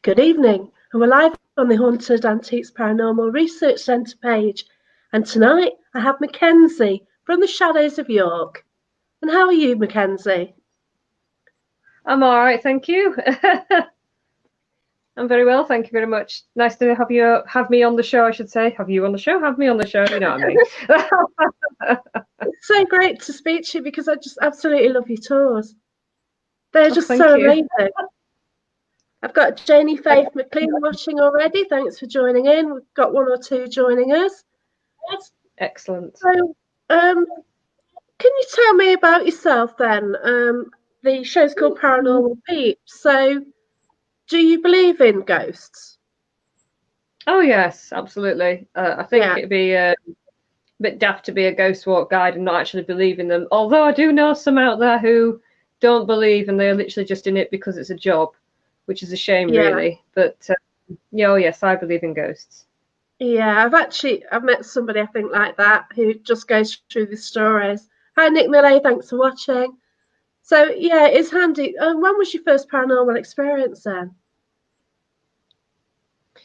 Good evening, and we're live on the Haunted Antiques Paranormal Research Centre page. And tonight I have MacKenzie from the Shadows of York. And how are you, MacKenzie? I'm all right, thank you. I'm very well, thank you very much. Nice to have me on the show, I should say. Have you on the show? Have me on the show, you know what I mean? It's so great to speak to you because I just absolutely love your tours. They're just thank so you. amazing. I've got Janie Faith McLean watching already. Thanks for joining in. We've got one or two joining us. Excellent. So, can you tell me about yourself then? The show's called Paranormal Peeps. So, do you believe in ghosts? Oh yes, absolutely. I think it'd be a bit daft to be a ghost walk guide and not actually believe in them. Although I do know some out there who don't believe and they're literally just in it because it's a job, which is a shame, really. But yes, I believe in ghosts. Yeah, I've met somebody I think like that who just goes through the stories. Hi Nick Millay, thanks for watching. So yeah, it's handy. When was your first paranormal experience then? I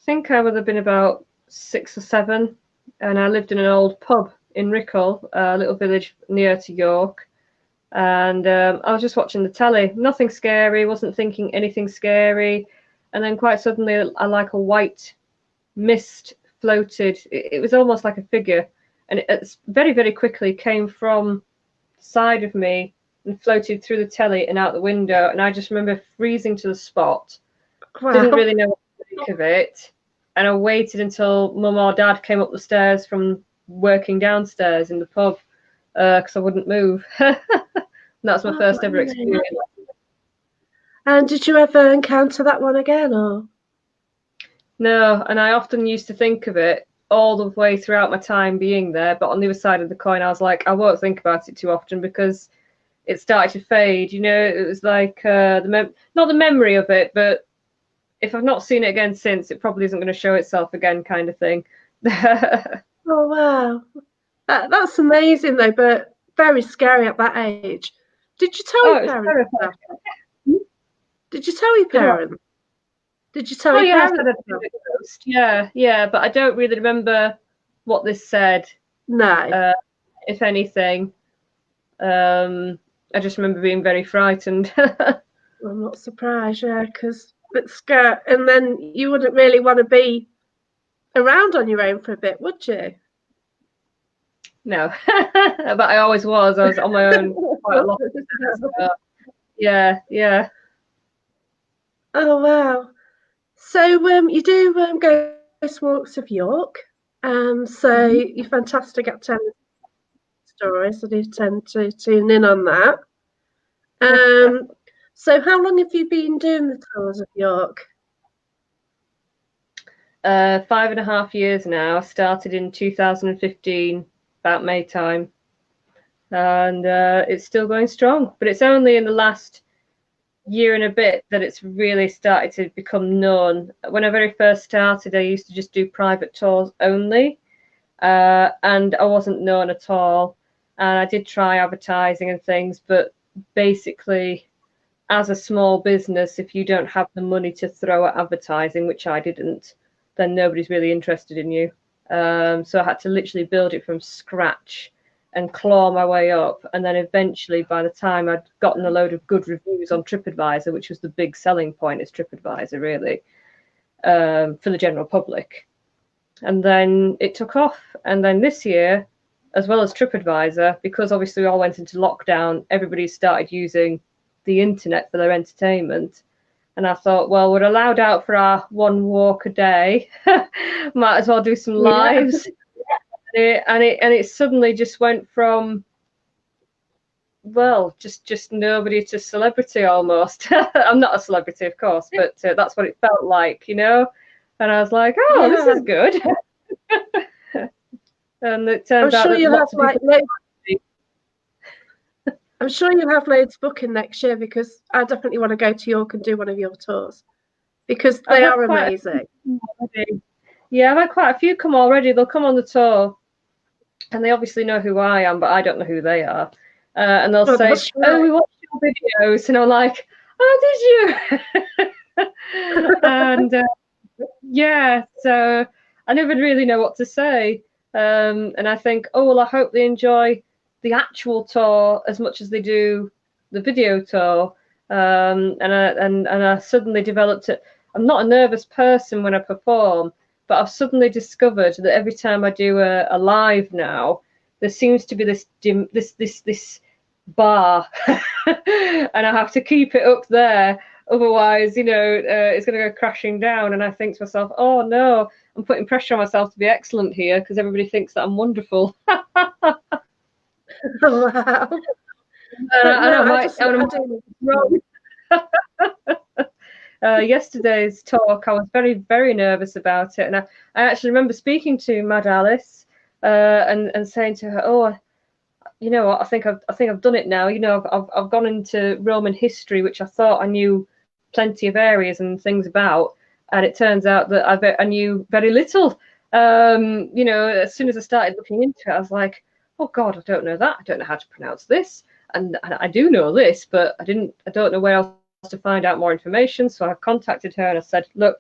think I would have been about 6 or 7, and I lived in an old pub in Rickle, a little village near to York. And I was just watching the telly. Nothing scary, wasn't thinking anything scary. And then quite suddenly, like a white mist floated. It was almost like a figure. And it very, very quickly came from the side of me and floated through the telly and out the window. And I just remember freezing to the spot. Wow. Didn't really know what to think of it. And I waited until Mum or Dad came up the stairs from working downstairs in the pub because I wouldn't move. That's my first ever experience. And did you ever encounter that one again, or? No, and I often used to think of it all the way throughout my time being there, but on the other side of the coin, I was like, I won't think about it too often because it started to fade. You know, it was like not the memory of it, but if I've not seen it again since, it probably isn't going to show itself again, kind of thing. Oh wow, that's amazing though, but very scary at that age. Did you tell your parents? Did you tell your parents? Did you tell your parents? Yeah, but I don't really remember what this said. No. If anything, I just remember being very frightened. I'm not surprised, yeah, because it's scary, and then you wouldn't really want to be around on your own for a bit, would you? No, but I always was. I was on my own quite a lot. So, yeah. Oh wow! So you do ghost walks of York. So you're fantastic at telling stories. I do tend to tune in on that. So how long have you been doing the tours of York? 5.5 years now. I started in 2015, about May time, and it's still going strong. But it's only in the last year and a bit that it's really started to become known. When I very first started, I used to just do private tours only, and I wasn't known at all. And I did try advertising and things, but basically, as a small business, if you don't have the money to throw at advertising, which I didn't, then nobody's really interested in you. So I had to literally build it from scratch and claw my way up. And then eventually, by the time I'd gotten a load of good reviews on TripAdvisor, which was the big selling point, is TripAdvisor really, for the general public. And then it took off. And then this year, as well as TripAdvisor, because obviously we all went into lockdown, everybody started using the internet for their entertainment. And I thought, well, we're allowed out for our one walk a day. Might as well do some lives. And it suddenly just went from, well, just nobody to celebrity almost. I'm not a celebrity, of course, but that's what it felt like, you know. And I was like, oh, this is good. And it turned out that lots of people. I'm sure you'll have loads booking next year because I definitely want to go to York and do one of your tours because they are amazing. Yeah, I've had quite a few come already. They'll come on the tour and they obviously know who I am, but I don't know who they are. And they'll say, oh, we watched your videos. And I'm like, oh, did you? And yeah, so I never really know what to say. And I think, oh, well, I hope they enjoy the actual tour as much as they do the video tour. And I suddenly developed it. I'm not a nervous person when I perform, but I've suddenly discovered that every time I do a live now, there seems to be this bar, and I have to keep it up there. Otherwise, it's going to go crashing down. And I think to myself, oh no, I'm putting pressure on myself to be excellent here because everybody thinks that I'm wonderful. Wow. Yesterday's talk, I was very, very nervous about it, and I actually remember speaking to Mad Alice and saying to her, "Oh, you know what? I think I've done it now. I've gone into Roman history, which I thought I knew plenty of areas and things about, and it turns out that I knew very little. As soon as I started looking into it, I was like, oh God, I don't know that. I don't know how to pronounce this, and I do know this, but I don't know where else to find out more information. So I contacted her and I said, look."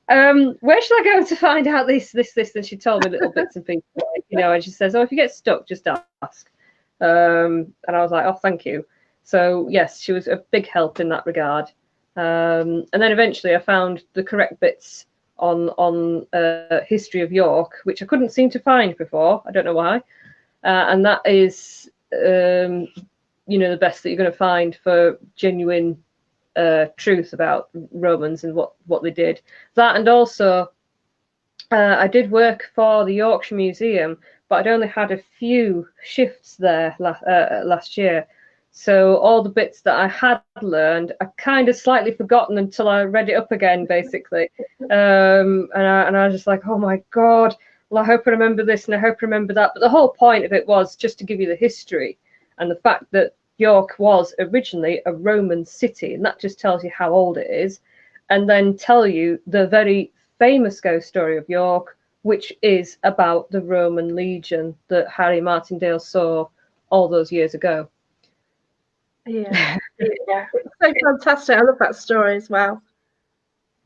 Where should I go to find out this? And she told me little bits and pieces, and she says, oh, if you get stuck, just ask. And I was like, oh, thank you. So yes, she was a big help in that regard. And then eventually I found the correct bits on history of York, which I couldn't seem to find before. I don't know why. And that is, the best that you're going to find for genuine truth about Romans and what they did. That, and also I did work for the Yorkshire Museum, but I'd only had a few shifts there last year, so all the bits that I had learned I kind of slightly forgotten until I read it up again, basically. And I was just like, oh my God, well, I hope I remember this and I hope I remember that. But the whole point of it was just to give you the history and the fact that York was originally a Roman city, and that just tells you how old it is, and then tell you the very famous ghost story of York, which is about the Roman legion that Harry Martindale saw all those years ago. Yeah, yeah, it's so fantastic. I love that story as well.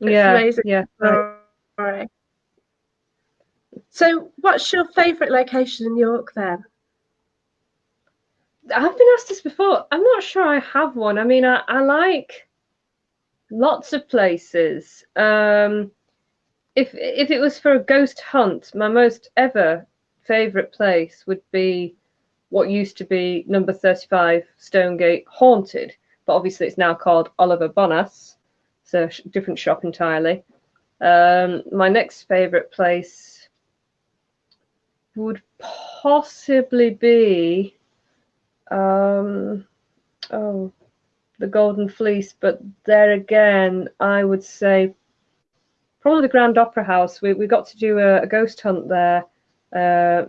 It's amazing. Yeah. Story. So, what's your favourite location in York then? I've been asked this before. I'm not sure I have one. I mean, I like lots of places. If it was for a ghost hunt, my most ever favourite place would be what used to be number 35 Stonegate Haunted, but obviously it's now called Oliver Bonas. It's a different shop entirely. My next favourite place would possibly be the Golden Fleece, but there again I would say probably the Grand Opera House. We got to do a ghost hunt there,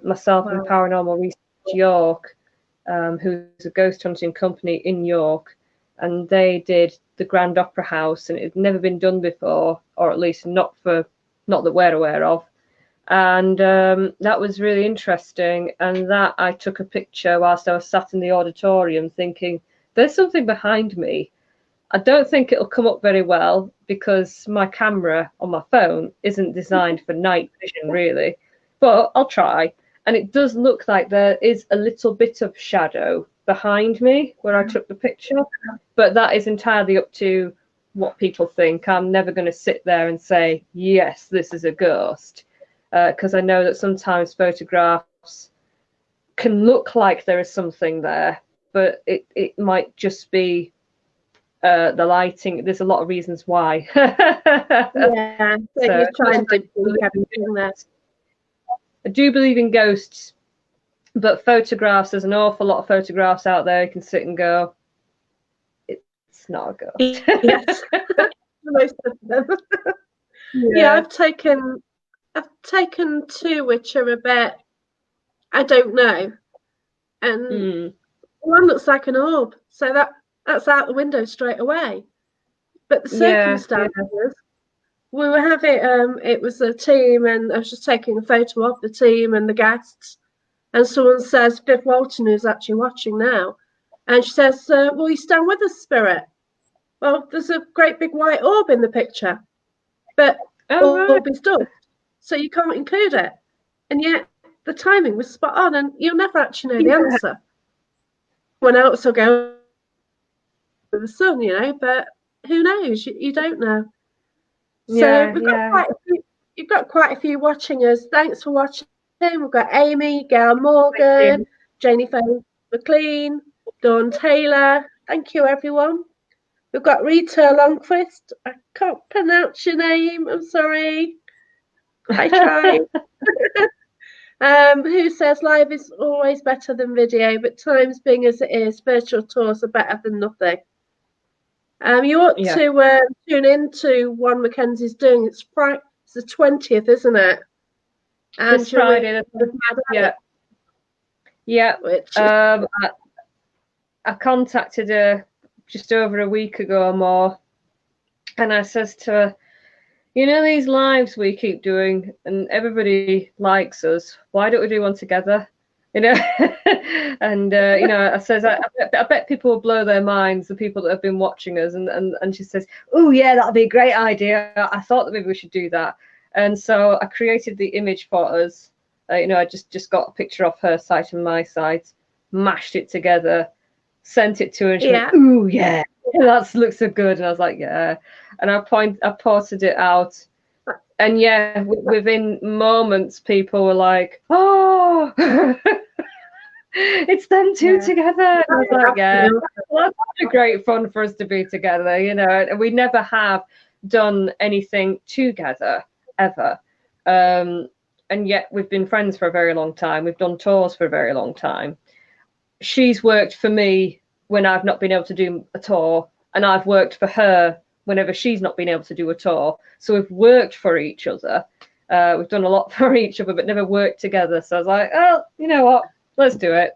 myself and Paranormal Research York, who's a ghost hunting company in York, and they did the Grand Opera House, and it had never been done before, or at least not that we're aware of. And that was really interesting, and that I took a picture whilst I was sat in the auditorium thinking, there's something behind me. I don't think it'll come up very well because my camera on my phone isn't designed for night vision really, but I'll try. And it does look like there is a little bit of shadow behind me where I took the picture, but that is entirely up to what people think. I'm never going to sit there and say, yes, this is a ghost. Because I know that sometimes photographs can look like there is something there, but it might just be the lighting. There's a lot of reasons why. Yeah, so you're trying to do everything there. I do believe in ghosts, but photographs, there's an awful lot of photographs out there. You can sit and go, it's not a ghost. Yes, most of them. Yeah, I've taken two which are a bit, I don't know, and one looks like an orb, so that's out the window straight away. But the circumstances, we were having it was a team, and I was just taking a photo of the team and the guests, and someone says, Viv Walton, who's actually watching now, and she says, will you stand with us, Spirit? Well, there's a great big white orb in the picture, but orb is dust, so you can't include it. And yet the timing was spot on, and you'll never actually know the answer. Someone else will go with the sun, but who knows? You don't know. So you've got quite a few watching us. Thanks for watching. We've got Amy, Gail Morgan, Janie Faye McLean, Dawn Taylor. Thank you, everyone. We've got Rita Longquist. I can't pronounce your name. I'm sorry. I tried. Who says live is always better than video, but times being as it is, virtual tours are better than nothing. You ought to tune into one MacKenzie's doing. It's the 20th, isn't it? And this Friday. Yeah. I contacted her just over a week ago or more, and I says to her, these lives we keep doing and everybody likes us, why don't we do one together? And I says, I bet people will blow their minds, the people that have been watching us, and she says, oh yeah, that'll be a great idea, I thought that maybe we should do that. And so I created the image for us. I just got a picture off her site and my site, mashed it together, sent it to her, and she went, ooh yeah, that looks so good. And I was like, yeah. And I posted it out, and within moments people were like, oh, it's them two together. And I was like, well, that's great fun for us to be together, and we never have done anything together ever, and yet we've been friends for a very long time. We've done tours for a very long time. She's worked for me when I've not been able to do a tour, and I've worked for her whenever she's not been able to do a tour. So we've worked for each other. We've done a lot for each other, but never worked together. So I was like, oh, you know what? Let's do it.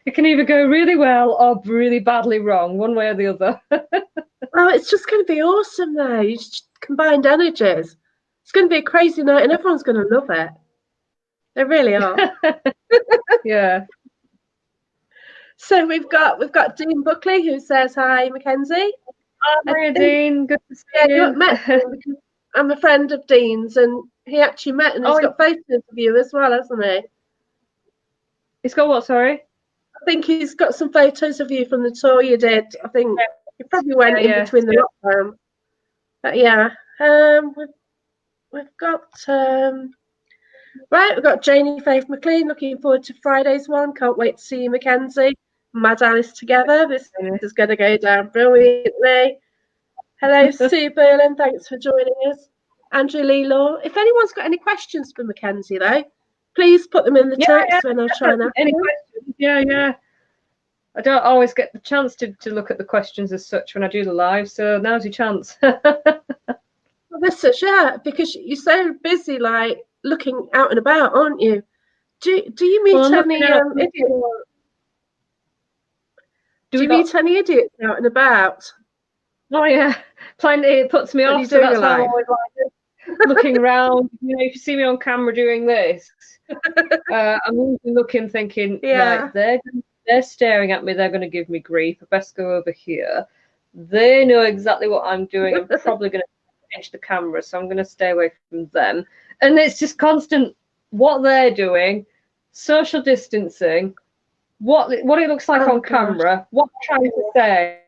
It can either go really well or really badly wrong, one way or the other. Oh, it's just going to be awesome though. You just combined energies. It's going to be a crazy night, and everyone's going to love it. They really are. Yeah. So we've got Dean Buckley, who says hi, MacKenzie. Hi, Dean. Good to see you. You met him because I'm a friend of Dean's, and he actually met, and he's got photos of you as well, hasn't he? He's got what? Sorry. I think he's got some photos of you from the tour you did. I think you probably went in between the lockdown. But we've got we've got Janie Faith McLean. Looking forward to Friday's one. Can't wait to see you, MacKenzie. Mad Alice together. This is going to go down brilliantly. Hello, Sue Berlin. Thanks for joining us. Andrew Lee Law. If anyone's got any questions for MacKenzie, though, please put them in the text and I'll try and answer any questions. Yeah. I don't always get the chance to look at the questions as such when I do the live, so now's your chance. Well, that's such, because you're so busy, like looking out and about, aren't you? Do you meet any idiots? Do you meet any idiots out and about? Oh yeah, plenty. It puts me off. So that's why I'm always like looking around. If you see me on camera doing this, I'm usually looking, thinking, right, they're staring at me. They're going to give me grief. I best go over here. They know exactly what I'm doing. I'm probably going to change the camera, so I'm going to stay away from them. And it's just constant what they're doing, social distancing, what it looks like on camera, what I'm trying to say,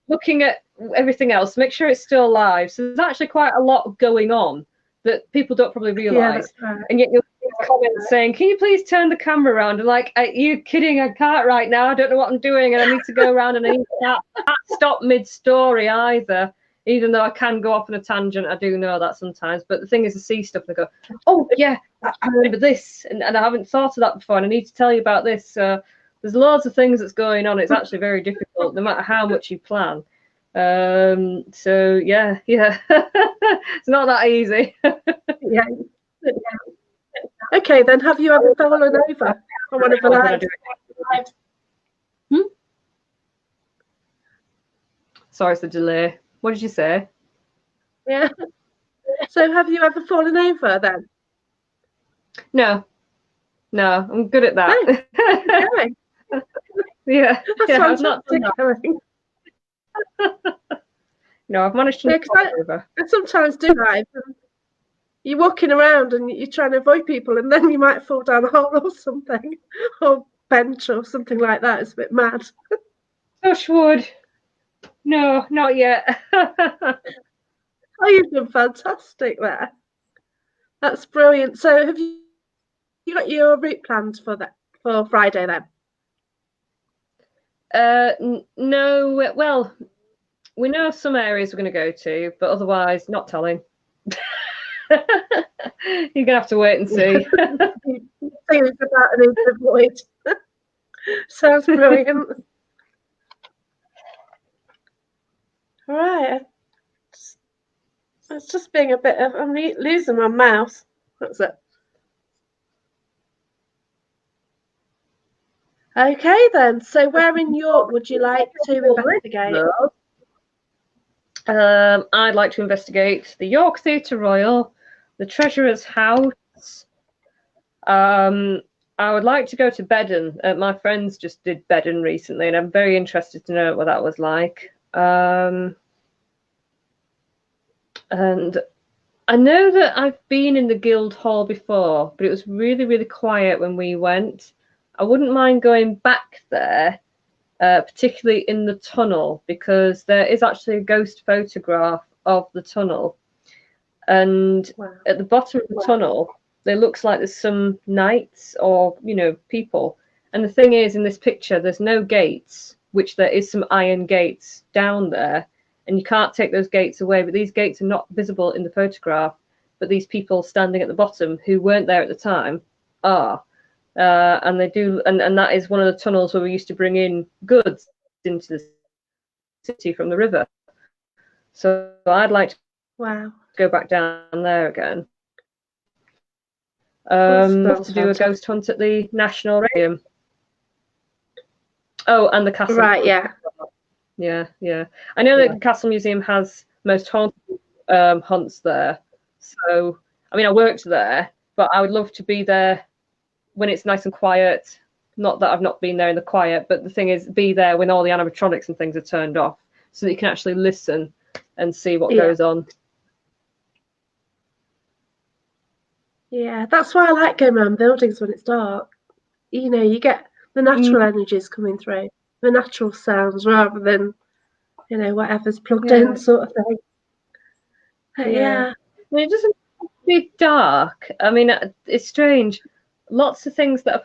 looking at everything else, make sure it's still live. So there's actually quite a lot going on that people don't probably realise. And yet you'll see comments saying, can you please turn the camera around? And like, are you kidding? I can't right now. I don't know what I'm doing, and I need to go around, and I can't stop mid-story either. Even though I can go off on a tangent, I do know that sometimes. But the thing is, I see stuff and I go, oh, yeah, I remember this. And I haven't thought of that before, and I need to tell you about this. There's loads of things that's going on. It's actually very difficult, no matter how much you plan. So, yeah. It's not that easy. Yeah. Okay, then have you ever fallen over on one of the lives? Sorry, it's the delay. What did you say? Yeah. So have you ever fallen over then? No, I'm good at that. No. Yeah, That's I've not done that. No, I've managed to. I sometimes do that. You're walking around and you're trying to avoid people, and then you might fall down a hole or something, or bench or something like that. It's a bit mad. Touch wood. No, not yet. Oh, you've been fantastic there. That's brilliant. So, have you got your route planned for Friday then? No. Well, we know some areas we're going to go to, but otherwise, not telling. You're gonna have to wait and see. Things about an avoid. Sounds brilliant. All right. It's just being a bit of. I'm losing my mouse. That's it. Okay then. So, where in York would you like to investigate? I'd like to investigate the York Theatre Royal, the Treasurer's House. I would like to go to Bedden. My friends just did Bedden recently, and I'm very interested to know what that was like. And I know that I've been in the Guildhall before, but it was really, really quiet when we went. I wouldn't mind going back there, particularly in the tunnel, because there is actually a ghost photograph of the tunnel. And at the bottom of the tunnel, there looks like there's some knights or, people. And the thing is, in this picture, there's no gates, which there is some iron gates down there. And you can't take those gates away, but these gates are not visible in the photograph. But these people standing at the bottom who weren't there at the time are. And they do, and that is one of the tunnels where we used to bring in goods into the city from the river. So I'd like to go back down there again. To do a ghost hunt at the National Museum. Oh, and the castle. Right, yeah. Yeah. I know that the Castle Museum has most haunted hunts there. So, I mean, I worked there, but I would love to be there when it's nice and quiet. Not that I've not been there in the quiet, but the thing is, be there when all the animatronics and things are turned off, so that you can actually listen and see what goes on. Yeah, that's why I like going around buildings when it's dark. You get the natural energies coming through, the natural sounds, rather than, whatever's plugged in, sort of thing. Yeah. I mean, it doesn't have to be dark. I mean, it's strange. Lots of things that have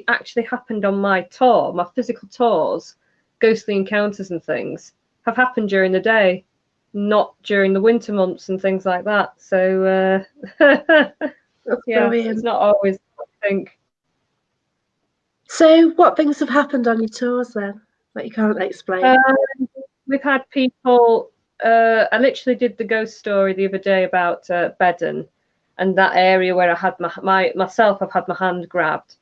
actually happened on my tour, my physical tours, ghostly encounters and things, have happened during the day, not during the winter months and things like that. So, it's not always what I think. So, what things have happened on your tours then that you can't explain? We've had people. I literally did the ghost story the other day about Bedden, and that area where I had myself, I've had my hand grabbed,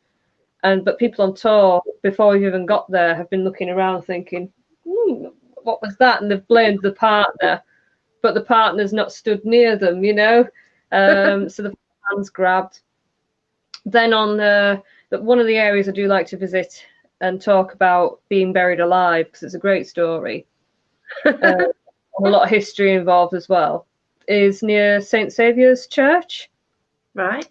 but people on tour before we've even got there have been looking around thinking, what was that? And they've blamed the partner, but the partner's not stood near them, so the hands grabbed. Then on one of the areas I do like to visit and talk about being buried alive, because it's a great story. A lot of history involved as well, is near St. Saviour's Church. Right.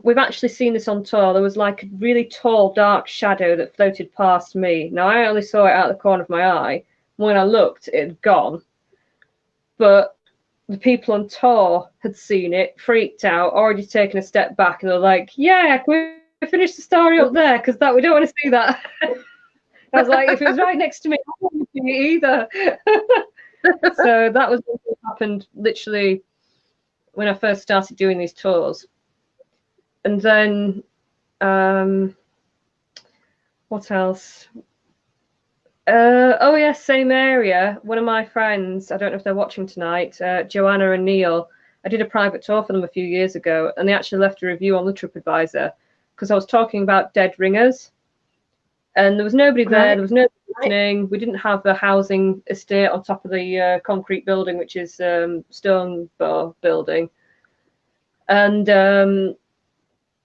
We've actually seen this on tour. There was like a really tall, dark shadow that floated past me. Now, I only saw it out of the corner of my eye. When I looked, it had gone. But the people on tour had seen it, freaked out, already taken a step back, and they're like, yeah, can we finish the story up there? Because we don't want to see that. I was like, if it was right next to me, I wouldn't see it either. So that was what happened literally when I first started doing these tours. And then, what else? Same area. One of my friends, I don't know if they're watching tonight, Joanna and Neil, I did a private tour for them a few years ago, and they actually left a review on the TripAdvisor because I was talking about dead ringers. And there was nobody there, there was no listening. We didn't have a housing estate on top of the concrete building, which is stone bar building. And there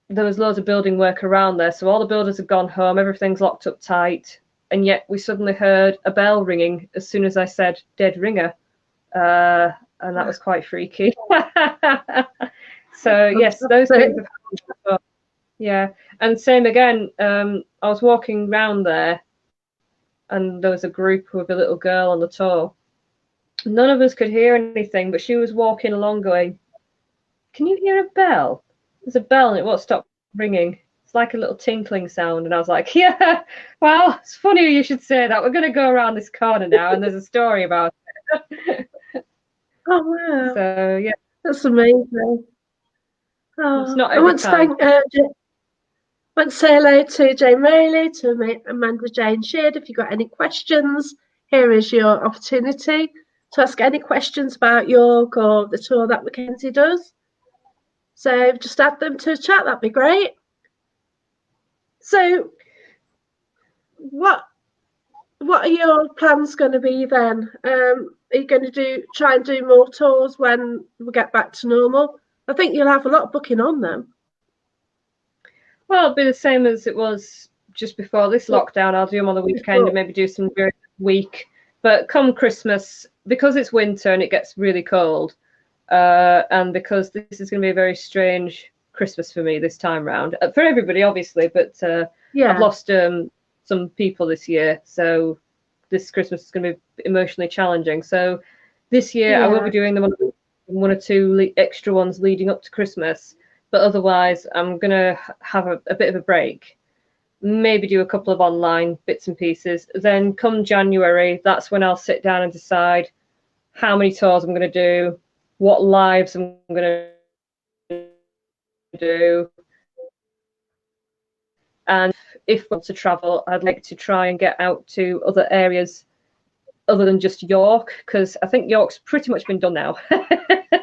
was loads of building work around there. So all the builders have gone home, everything's locked up tight. and yet we suddenly heard a bell ringing as soon as I said dead ringer, and that was quite freaky. So yes, those things have happened before. Yeah, and same again. I was walking round there, and there was a group with a little girl on the tour. None of us could hear anything, but she was walking along going, "Can you hear a bell? There's a bell and it won't stop ringing. It's like a little tinkling sound." And I was like, "Yeah, well, it's funny you should say that. We're going to go around this corner now and there's a story about it." Oh, wow. So, yeah. That's amazing. Oh, it's not every time. I want to say hello to Jane Rayleigh, to Amanda Jane Sheard. If you've got any questions, here is your opportunity to ask any questions about York or the tour that MacKenzie does. So just add them to the chat, that'd be great. So what are your plans going to be then? Are you going to try and do more tours when we get back to normal? I think you'll have a lot of booking on them. Well, it'll be the same as it was just before this lockdown. I'll do them on the weekend and maybe do some during the week. But come Christmas, because it's winter and it gets really cold, and because this is going to be a very strange Christmas for me this time round, for everybody obviously, but I've lost some people this year, so this Christmas is going to be emotionally challenging. So this year I will be doing them on one or two extra ones leading up to Christmas, but otherwise I'm going to have a bit of a break, maybe do a couple of online bits and pieces. Then come January, that's when I'll sit down and decide how many tours I'm going to do, what lives I'm going to do, and if I want to travel, I'd like to try and get out to other areas other than just York, because I think York's pretty much been done now.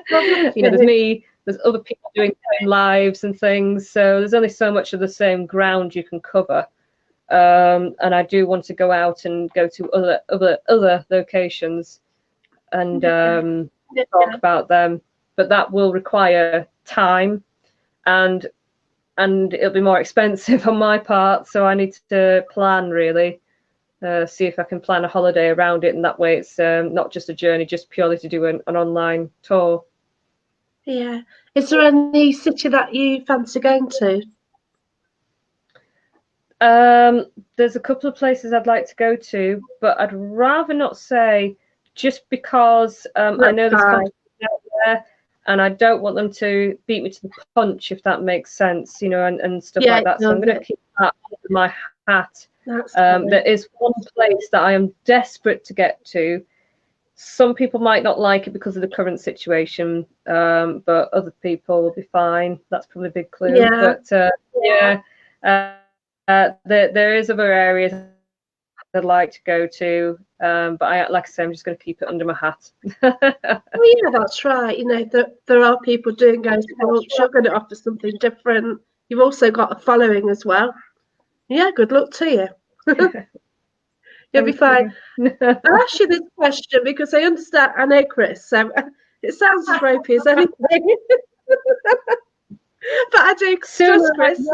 There's me, there's other people doing lives and things, so there's only so much of the same ground you can cover. And I do want to go out and go to other locations and talk about them, but that will require time, and it'll be more expensive on my part, so I need to plan really, see if I can plan a holiday around it, and that way it's not just a journey, just purely to do an online tour. Yeah. Is there any city that you fancy going to? There's a couple of places I'd like to go to, but I'd rather not say, just because I know there's competition out there, and I don't want them to beat me to the punch, if that makes sense, and stuff like that. So I'm going to keep that under my hat. There is one place that I am desperate to get to. Some people might not like it because of the current situation, but other people will be fine. That's probably a big clue. Yeah. But there is other areas I'd like to go to, but like I say, I'm just going to keep it under my hat. Well, yeah, that's right. There are people doing ghost walks. You're going to offer something different. You've also got a following as well. Yeah, good luck to you. You'll be fine. I'll ask you this question because I understand. I know Chris, so it sounds as ropey as anything. But I do trust Chris.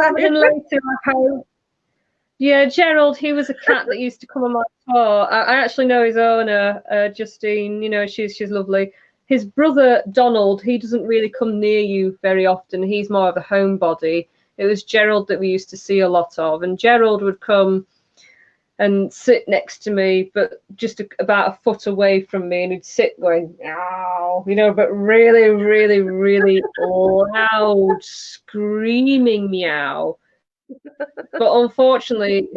Yeah, Gerald, he was a cat that used to come on my tour. I actually know his owner, Justine. She's lovely. His brother Donald, he doesn't really come near you very often. He's more of a homebody. It was Gerald that we used to see a lot of, and Gerald would come and sit next to me, but just about a foot away from me, and he'd sit going, "Ow," but really, really, really loud, screaming meow. But unfortunately,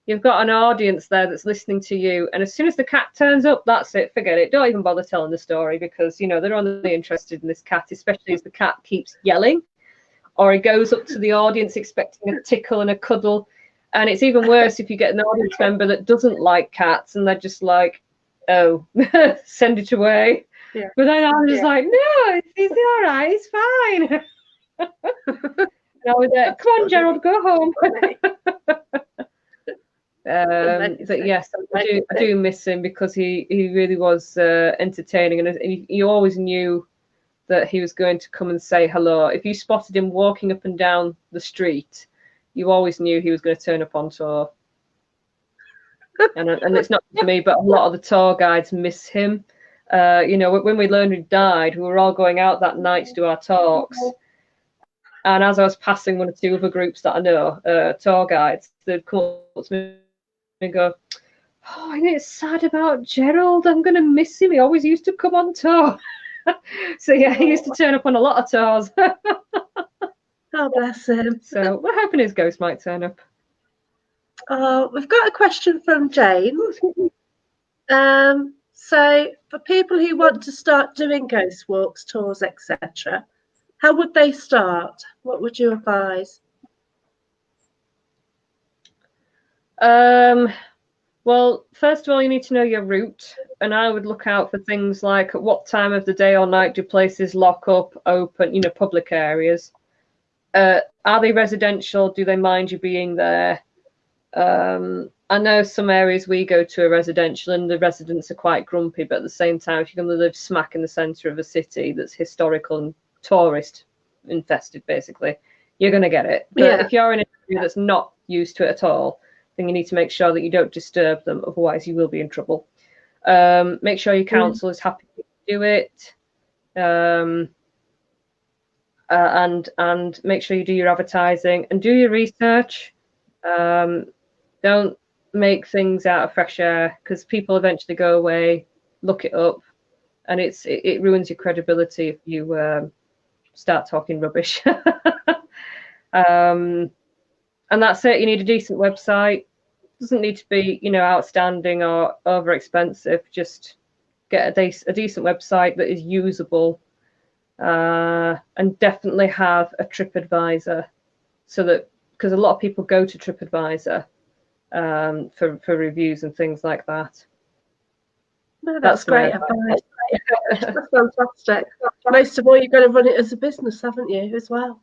you've got an audience there that's listening to you, and as soon as the cat turns up, that's it, forget it. Don't even bother telling the story, because they're only interested in this cat, especially as the cat keeps yelling, or he goes up to the audience expecting a tickle and a cuddle. And it's even worse if you get an audience member that doesn't like cats, and they're just like, "Oh, send it away." Yeah. But then I'm just like, "No, he's all right, he's fine." And I was like, "Come on, Gerald, go home." But yes, I do miss him, because he really was entertaining, and you always knew that he was going to come and say hello. If you spotted him walking up and down the street, you always knew he was going to turn up on tour. and it's not for me, but a lot of the tour guides miss him. You know, when we learned he died, we were all going out that night to do our talks. And as I was passing one or two other groups that I know, tour guides, they'd come up to me and go, "Oh, and it's sad about Gerald. I'm going to miss him. He always used to come on tour." So yeah, he used to turn up on a lot of tours. Oh, bless him. So we're hoping his ghost might turn up. We've got a question from Jane. So for people who want to start doing ghost walks, tours, etc., how would they start? What would you advise? Well, first of all, you need to know your route, and I would look out for things like at what time of the day or night do places lock up, open, you know, public areas. Are they residential? Do they mind you being there? I know some areas we go to are residential and the residents are quite grumpy, but at the same time, if you're going to live smack in the centre of a city that's historical and tourist infested, basically, you're going to get it. But if you're in an area that's not used to it at all, then you need to make sure that you don't disturb them, otherwise you will be in trouble. Make sure your council is happy to do it. And make sure you do your advertising and do your research. Don't make things out of fresh air, because people eventually go away, look it up, and it ruins your credibility if you start talking rubbish. And that's it. You need a decent website. Doesn't need to be, you know, outstanding or over expensive. Just get a decent website that is usable, and definitely have a TripAdvisor, so that, because a lot of people go to TripAdvisor for reviews and things like that. No, that's great advice. That's fantastic. Most of all, you've got to run it as a business, haven't you, as well?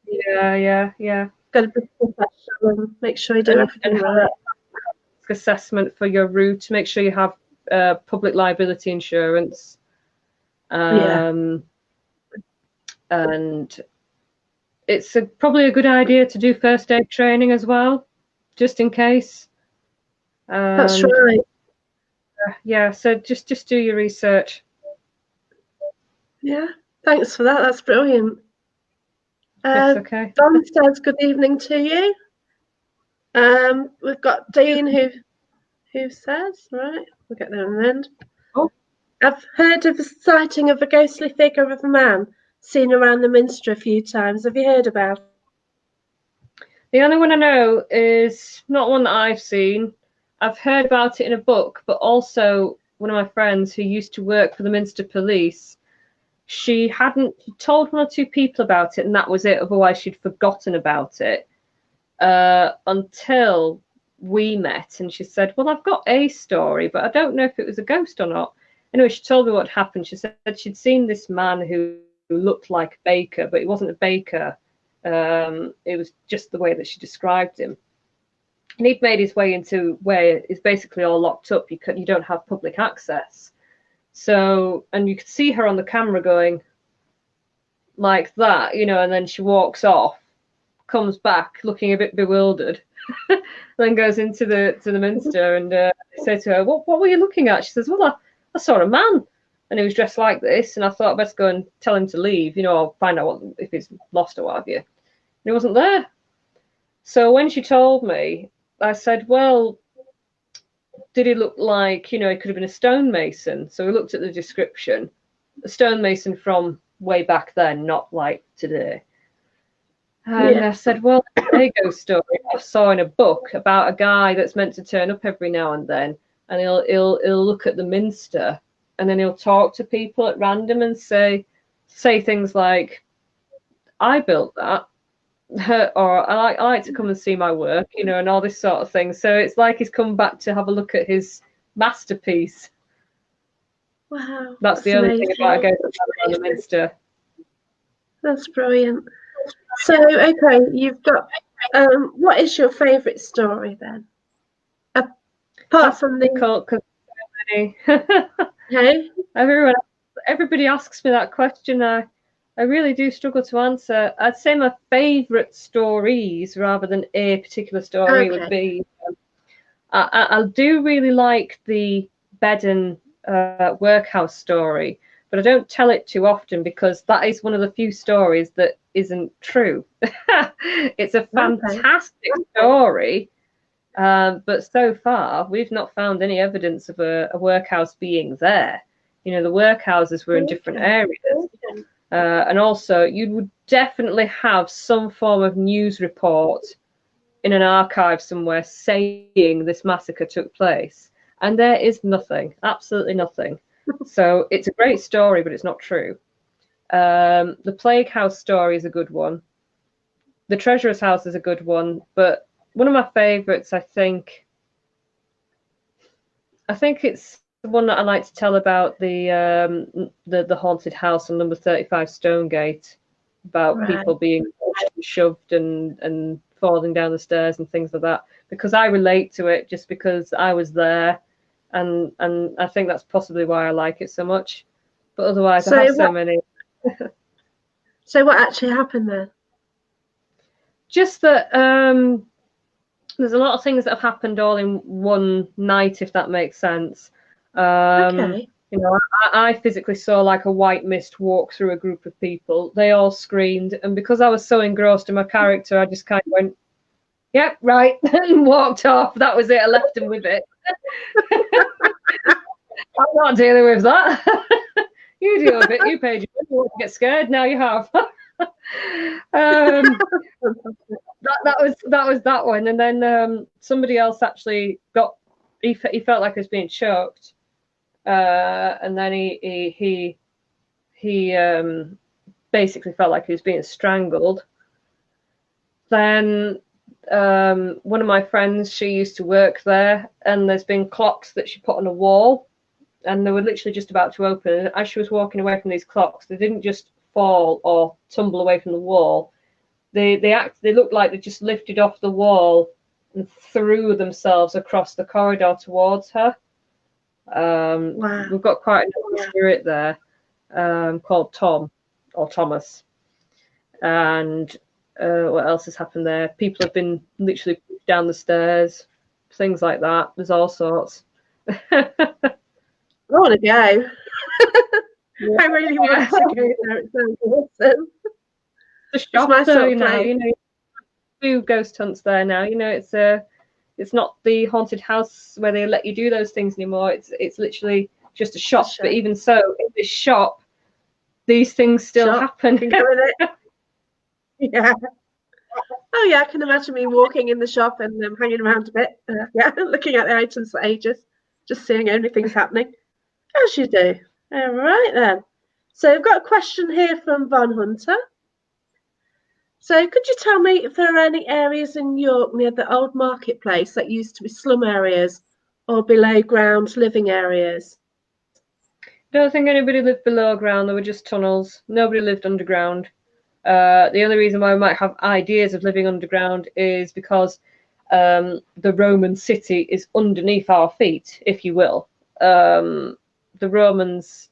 Yeah. Got to be professional and make sure you do everything right. Assessment for your route. Make sure you have public liability insurance. And it's probably a good idea to do first aid training as well, just in case. That's right. Yeah, so just do your research. Yeah, thanks for that. That's brilliant. It's okay. Don says good evening to you. We've got Dean who says, right, we'll get there in the end. Oh. I've heard of the sighting of a ghostly figure of a man seen around the Minster a few times. Have you heard about it? The only one I know is not one that I've seen. I've heard about it in a book, but also one of my friends who used to work for the Minster Police, she hadn't told one or two people about it, and that was it. Otherwise, she'd forgotten about it until we met, and she said, "Well, I've got a story, but I don't know if it was a ghost or not." Anyway, she told me what happened. She said she'd seen this man who looked like a baker, but he wasn't a baker. It was just the way that she described him. And he'd made his way into where it's basically all locked up. You don't have public access. So, and you could see her on the camera going like that, you know, and then she walks off, comes back looking a bit bewildered, then goes into the Minster, and I say to her, what were you looking at? She says, "Well, I saw a man, and he was dressed like this, and I thought I'd best go and tell him to leave, you know, I'll find out if he's lost or what have you." And he wasn't there. So when she told me, I said, "Well, did he look like, you know, he could have been a stonemason?" So we looked at the description. A stonemason from way back then, not like today. And I said, "Well, there you go, story I saw in a book about a guy that's meant to turn up every now and then, and he'll look at the Minster, and then he'll talk to people at random and say things like, 'I built that,' or I like to come and see my work," you know, and all this sort of thing. So it's like he's come back to have a look at his masterpiece. Wow. That's the only thing about a ghost on the Minster. That's brilliant. So, okay, you've got, what is your favourite story then? Apart from the... Hey? Everybody asks me that question. I really do struggle to answer. I'd say my favourite stories, rather than a particular story, would be, I do really like the Bedden workhouse story, but I don't tell it too often because that is one of the few stories that isn't true. It's a fantastic story, but so far we've not found any evidence of a workhouse being there. You know, the workhouses were in different areas. And also, you would definitely have some form of news report in an archive somewhere saying this massacre took place. And there is nothing, absolutely nothing. So it's a great story, but it's not true. The Plague House story is a good one. The Treasurer's House is a good one, but one of my favourites, I think it's the one that I like to tell about the haunted house on number 35 Stonegate, about people being pushed and shoved and falling down the stairs and things like that, because I relate to it just because I was there, and I think that's possibly why I like it so much. But otherwise, I have so many. So what actually happened there? Just that there's a lot of things that have happened all in one night, if that makes sense. Okay. You know, I physically saw like a white mist walk through a group of people. They all screamed, and because I was so engrossed in my character, I just kind of went, "Yep, right," and walked off. That was it. I left them with it. I'm not dealing with that. You deal with it. You paid your money. You want to get scared? Now you have. that was that one, and then somebody else actually got. He felt like he was being choked, and then he basically felt like he was being strangled. Then one of my friends, she used to work there, and there's been clocks that she put on a wall, and they were literally just about to open. And as she was walking away from these clocks, they didn't just fall or tumble away from the wall. They looked like they just lifted off the wall and threw themselves across the corridor towards her. Wow. We've got quite a spirit there called Tom or Thomas. And what else has happened there? People have been literally pushed down the stairs, things like that. There's all sorts. I want to go. I really want to go there. It sounds awesome. The shop, though, you know, do ghost hunts there now. You know, it's not the haunted house where they let you do those things anymore. It's literally just a shop. But even so, in this shop, these things still happen. Yeah. Oh yeah, I can imagine me walking in the shop and hanging around a bit. Looking at the items for ages, just seeing everything's happening. As you do. All right then. So I've got a question here from Von Hunter. So could you tell me if there are any areas in York near the old marketplace that used to be slum areas or below ground living areas? Don't think anybody lived below ground. There were just tunnels. Nobody lived underground. The only reason why we might have ideas of living underground is because the Roman city is underneath our feet, if you will. The Romans,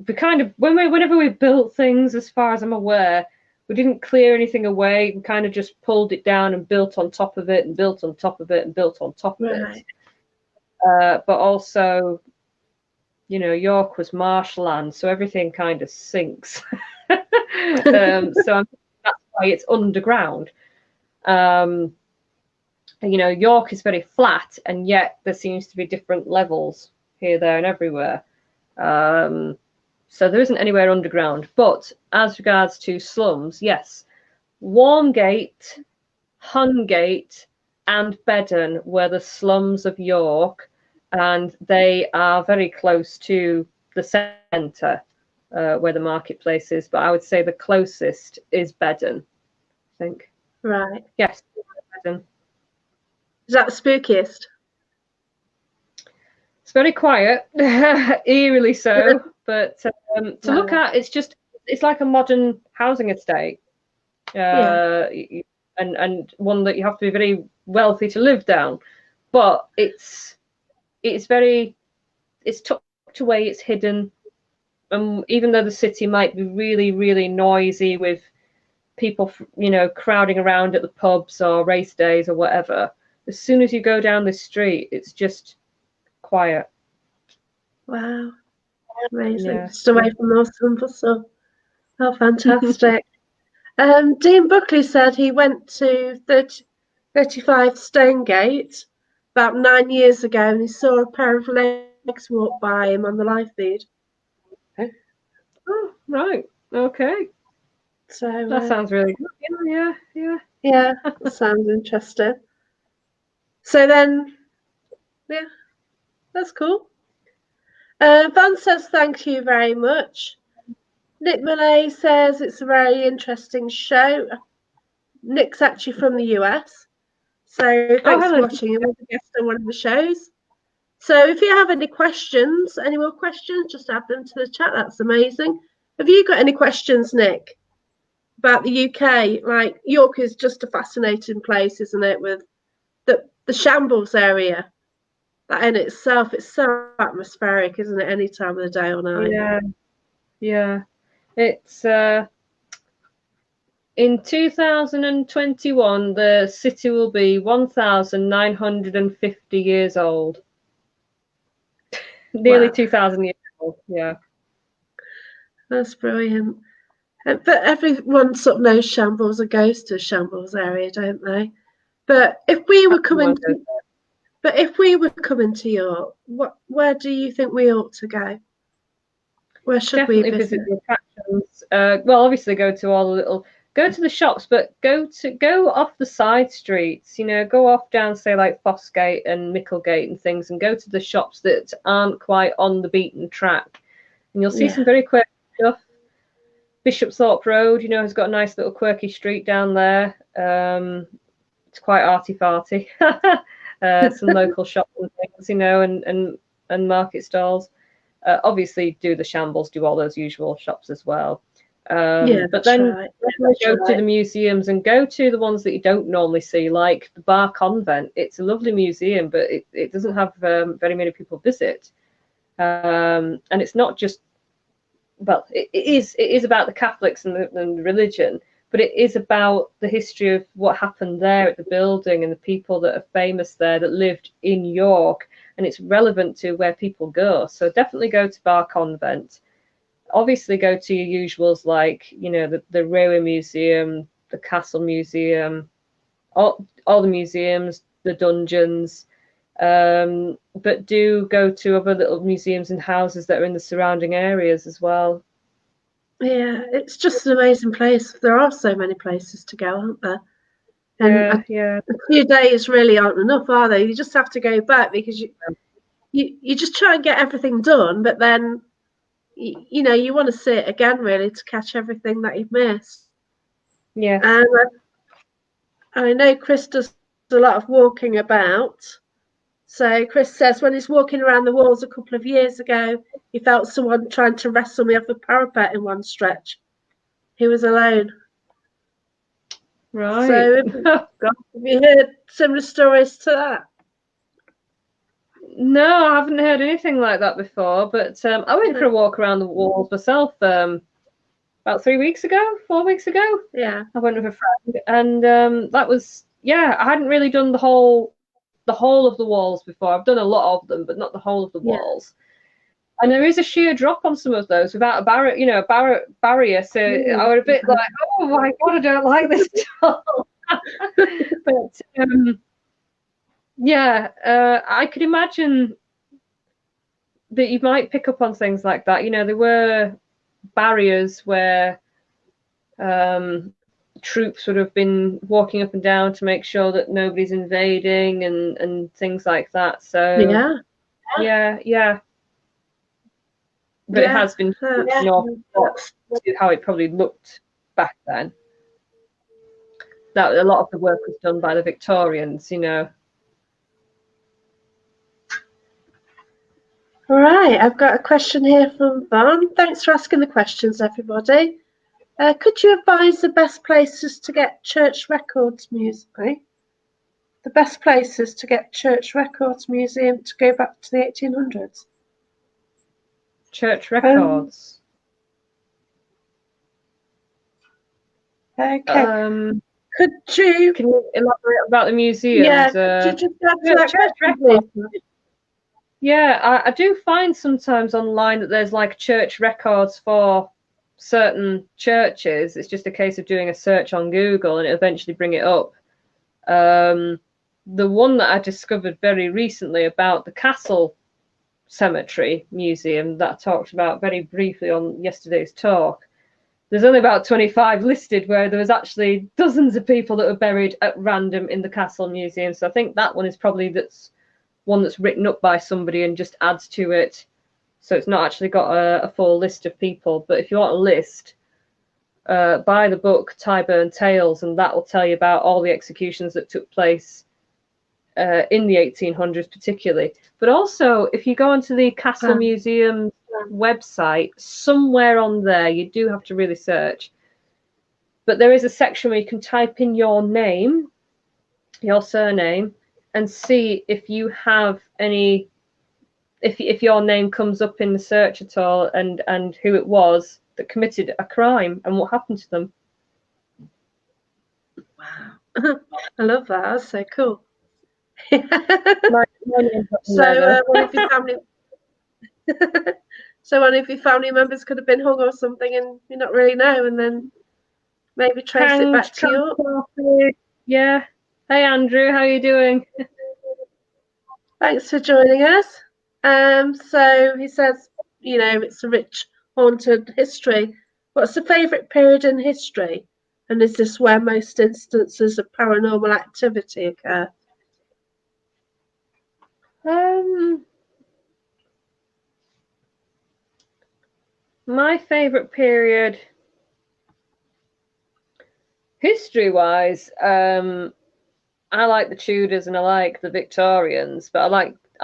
whenever we built things, as far as I'm aware, we didn't clear anything away. We kind of just pulled it down and built on top of it and built on top of it and built on top of it. But also, you know, York was marshland, so everything kind of sinks. So that's why it's underground. You know, York is very flat, and yet there seems to be different levels here, there, and everywhere. So there isn't anywhere underground. But as regards to slums, yes, Warmgate, Hungate, and Bedden were the slums of York, and they are very close to the centre where the marketplace is. But I would say the closest is Bedden, I think. Right. Yes, Bedden. Is that the spookiest? It's very quiet, eerily so. But to look at, it's like a modern housing estate, and one that you have to be very wealthy to live down. But it's tucked away, it's hidden. Even though the city might be really, really noisy with people, you know, crowding around at the pubs or race days or whatever, as soon as you go down the street, it's just quiet. Wow. Amazing. Yeah. Just away from those simple stuff. Oh, fantastic. Dean Buckley said he went to 35 Stonegate about 9 years ago and he saw a pair of legs walk by him on the live feed. Oh, right. Okay. So that sounds really good. Yeah, that sounds interesting. So then, yeah, that's cool. Van says thank you very much. Nick Millay says it's a very interesting show. Nick's actually from the US, so thanks for watching. He was a guest on one of the shows. So if you have any questions, any more questions, just add them to the chat. That's amazing. Have you got any questions, Nick, about the UK? Like, York is just a fascinating place, isn't it? With the Shambles area, that in itself, it's so atmospheric, isn't it? Any time of the day or night. Yeah. It's in 2021, the city will be 1,950 years old. Nearly 2,000 years old. Yeah. That's brilliant. But everyone sort of knows Shambles and goes to Shambles area, don't they? But if we were coming to York, where do you think we ought to go? Where should we visit the attractions? Well, obviously go to the shops, but go off the side streets. Go off down, say, like Fossgate and Micklegate and things, and go to the shops that aren't quite on the beaten track, and you'll see some very quirky stuff. Bishopthorpe Road, has got a nice little quirky street down there. It's quite arty-farty. Some local shops and things, and market stalls. Obviously, do the Shambles, do all those usual shops as well. But then go to the museums and go to the ones that you don't normally see, like the Bar Convent. It's a lovely museum, but it doesn't have very many people visit. And it's not just, well, it is about the Catholics and the religion, but it is about the history of what happened there at the building and the people that are famous there that lived in York, and it's relevant to where people go. So definitely go to Bar Convent. Obviously go to your usuals like, the Railway Museum, the Castle Museum, all the museums, the dungeons. But do go to other little museums and houses that are in the surrounding areas as well. Yeah, it's just an amazing place. There are so many places to go, aren't there? And a few days really aren't enough, are they? You just have to go back because you just try and get everything done, but then you want to see it again really to catch everything that you've missed. Yeah. And I know Chris does a lot of walking about. So Chris says when he's walking around the walls a couple of years ago, he felt someone trying to wrestle me off the parapet in one stretch. He was alone. Right. So have you heard similar stories to that? No, I haven't heard anything like that before, but I went for a walk around the walls myself about 4 weeks ago. Yeah. I went with a friend, and that was, I hadn't really done the whole of the walls before. I've done a lot of them, but not the whole of the walls. And there is a sheer drop on some of those without a barrier. So I was a bit like, oh my God, I don't like this at all. But I could imagine that you might pick up on things like that. There were barriers where troops would have been walking up and down to make sure that nobody's invading and things like that. So yeah. But it has been how it probably looked back then. That a lot of the work was done by the Victorians, All right, I've got a question here from Vaughn. Thanks for asking the questions, everybody. Could you advise the best places to get church records museum? The best places to get church records museum to go back to the 1800s? Church records. Okay. Can you elaborate about the museums? Yeah, could you just add to that question, please? Yeah, I do find sometimes online that there's like church records for certain churches. It's just a case of doing a search on Google and it eventually bring it up. The one that I discovered very recently about the Castle Cemetery Museum that I talked about very briefly on yesterday's talk, there's only about 25 listed, where there was actually dozens of people that were buried at random in the Castle Museum. So I think that one is probably one that's written up by somebody and just adds to it. So it's not actually got a full list of people. But if you want a list, buy the book Tyburn Tales, and that will tell you about all the executions that took place in the 1800s particularly. But also, if you go onto the Castle Museum website, somewhere on there, you do have to really search, but there is a section where you can type in your name, your surname, and see if you have any, if your name comes up in the search at all, and who it was that committed a crime and what happened to them. Wow. I love that. That's so cool. So one of your family so one of your family members could have been hung or something and you not really know, and then maybe trace it back to you. Yeah. Hey Andrew, how are you doing? Thanks for joining us. So he says, it's a rich, haunted history. What's the favourite period in history? And is this where most instances of paranormal activity occur? My favourite period, history-wise, I like the Tudors and I like the Victorians, but I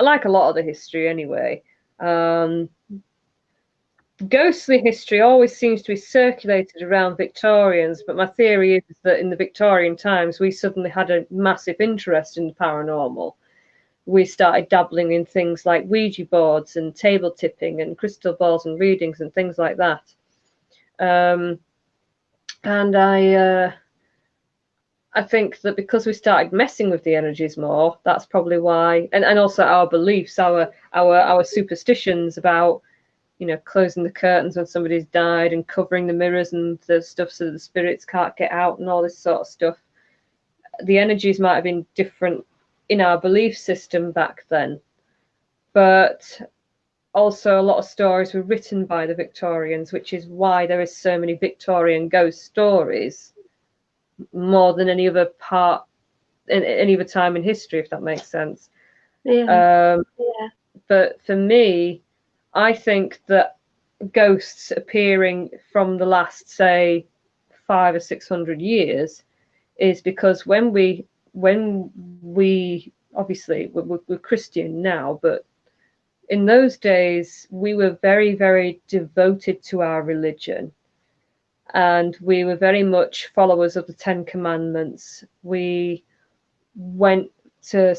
like a lot of the history anyway. Ghostly history always seems to be circulated around Victorians, but my theory is that in the Victorian times we suddenly had a massive interest in the paranormal. We started dabbling in things like Ouija boards and table tipping and crystal balls and readings and things like that. And I think that because we started messing with the energies more, that's probably why, and also our beliefs, our superstitions about, closing the curtains when somebody's died and covering the mirrors and the stuff so that the spirits can't get out and all this sort of stuff. The energies might have been different in our belief system back then, but also a lot of stories were written by the Victorians, which is why there is so many Victorian ghost stories, more than any other part in any other time in history, if that makes sense. Yeah. But for me, I think that ghosts appearing from the last, say, 500 or 600 years is because when we obviously we're Christian now, but in those days we were very, very devoted to our religion, and we were very much followers of the Ten Commandments. We went to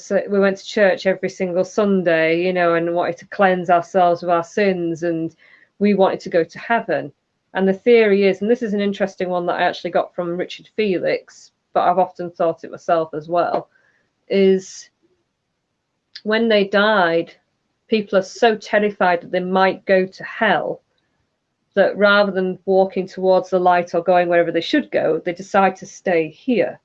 church every single Sunday, and wanted to cleanse ourselves of our sins, and we wanted to go to heaven. And the theory is, and this is an interesting one that I actually got from Richard Felix, but I've often thought it myself as well, is when they died, people are so terrified that they might go to hell that rather than walking towards the light or going wherever they should go, they decide to stay here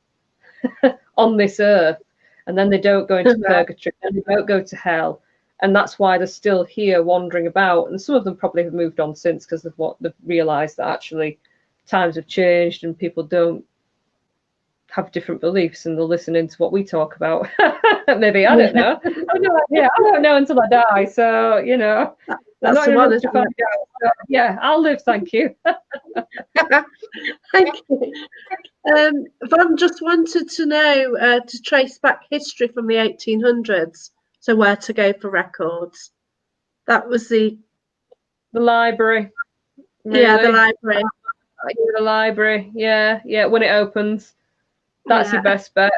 on this earth. And then they don't go into purgatory, and they don't go to hell. And that's why they're still here wandering about. And some of them probably have moved on since, because they've realised that actually times have changed and people don't have different beliefs, and they'll listen into what we talk about. Maybe, I don't know. I don't know until I die. So, that's not enough to find out. So, yeah, I'll live, thank you. Thank you. Van just wanted to know to trace back history from the 1800s, so where to go for records. That was the library. Really? Yeah, the library. The library, yeah, when it opens. That's your best bet.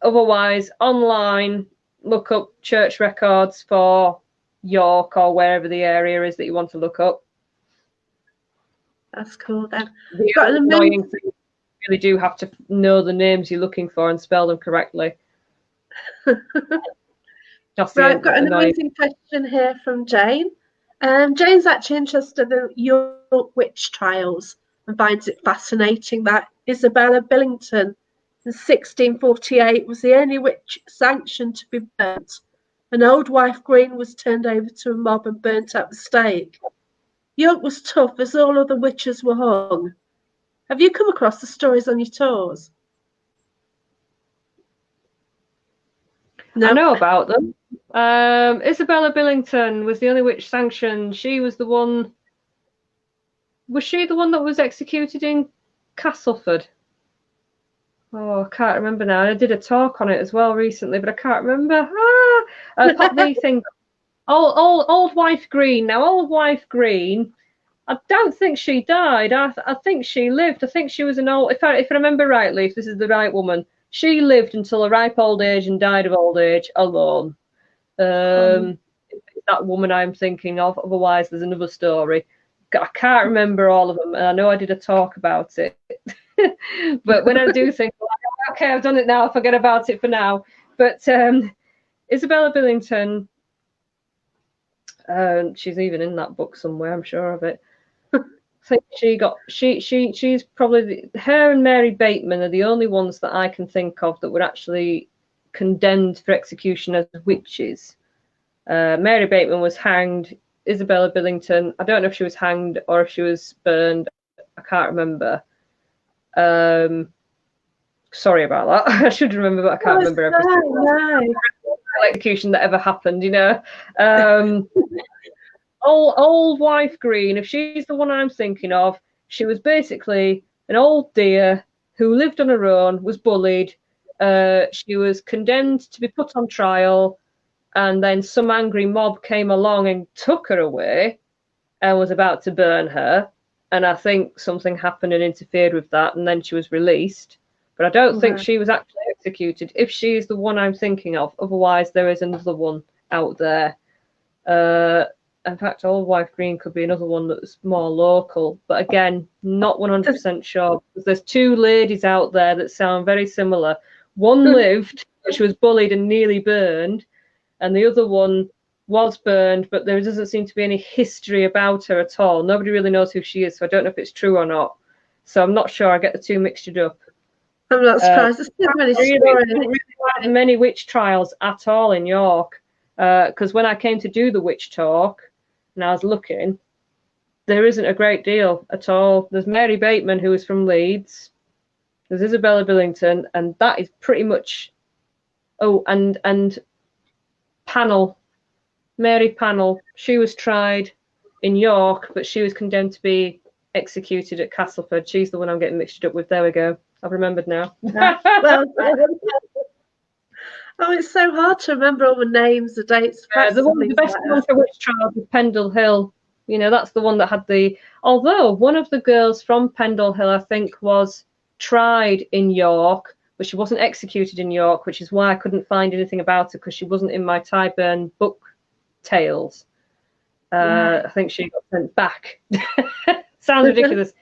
Otherwise, online, look up church records for York or wherever the area is that you want to look up. That's cool then. The annoying thing really do have to know the names you're looking for and spell them correctly. Right, I've got an amazing question here from Jane. Jane's actually interested in the York witch trials and finds it fascinating that Isabella Billington in 1648 was the only witch sanctioned to be burnt. An old wife Green was turned over to a mob and burnt at the stake. York was tough as all other witches were hung. Have you come across the stories on your tours? No? I know about them. Isabella Billington was the only witch sanctioned. She was the one. Was she the one that was executed in Castleford? Oh, I can't remember now. I did a talk on it as well recently, but I can't remember. Pop the thing. Old wife Green. Now, old wife Green. I don't think she died. I think she lived. I think she was an old. If I remember rightly, if this is the right woman, she lived until a ripe old age and died of old age alone. That woman I'm thinking of. Otherwise, there's another story. I can't remember all of them, and I know I did a talk about it. But when I do think, like, okay, I've done it now, I'll forget about it for now. But Isabella Billington, she's even in that book somewhere, I'm sure of it. I think she's probably her and Mary Bateman are the only ones that I can think of that were actually condemned for execution as witches. Mary Bateman was hanged. Isabella Billington, I don't know if she was hanged or if she was burned. I can't remember. Sorry about that. I should remember, but I can't remember everything. Execution that ever happened, you know. Old wife Green, if she's the one I'm thinking of, she was basically an old dear who lived on her own, was bullied. She was condemned to be put on trial, and then some angry mob came along and took her away and was about to burn her. And I think something happened and interfered with that, and then she was released. But I don't think she was actually executed, if she's the one I'm thinking of. Otherwise, there is another one out there. In fact, Old Wife Green could be another one that's more local. But again, not 100% sure. Because there's two ladies out there that sound very similar. One lived, she was bullied and nearly burned. And the other one was burned, but there doesn't seem to be any history about her at all. Nobody really knows who she is, so I don't know if it's true or not. So I'm not sure. I get the two mixed up. I'm not surprised. There's so many really many witch trials at all in York. Because when I came to do the witch talk, and I was looking, there isn't a great deal at all. There's Mary Bateman, who is from Leeds. There's Isabella Billington, and that is pretty much. Oh, and Mary Pannell. She was tried in York, but she was condemned to be executed at Castleford. She's the one I'm getting mixed up with. There we go. I've remembered now. Well, oh, it's so hard to remember all the names, the dates. The best one for witch trials is Pendle Hill. You know, that's the one that had the. Although one of the girls from Pendle Hill, I think, was tried in York, but she wasn't executed in York, which is why I couldn't find anything about her, because she wasn't in my Tyburn book tales. I think she got sent back. Sounds ridiculous.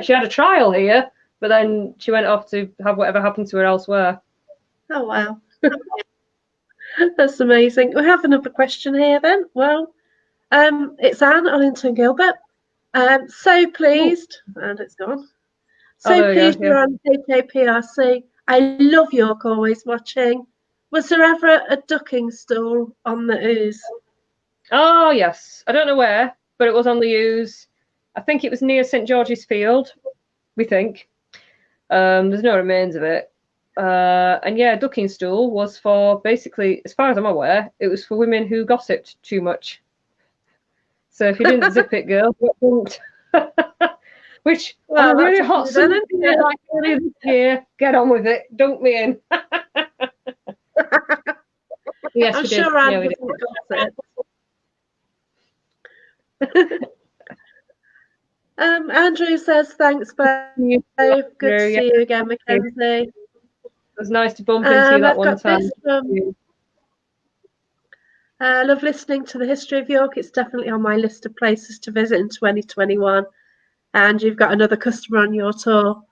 She had a trial here, but then she went off to have whatever happened to her elsewhere. Oh, wow. That's amazing. We have another question here then. Well, it's Anne Ollington Gilbert. So pleased, and it's gone. So pleased you're on KKPRC. I love York, always watching. Was there ever a ducking stool on the ooze? Oh, yes. I don't know where, but it was on the ooze. I think it was near St George's Field, we think. There's no remains of it. And yeah, ducking stool was for, basically, as far as I'm aware, it was for women who gossiped too much. So if you didn't zip it, girl, don't. Which, well, on a really hot summer day like earlier this year, get on with it. Dunk me in. Yes, I'm we sure did. Anne Yeah, we did. Andrew says, thanks, both. Good to see you again, MacKenzie. It was nice to bump into you that one time. I love listening to the history of York. It's definitely on my list of places to visit in 2021. And you've got another customer on your tour.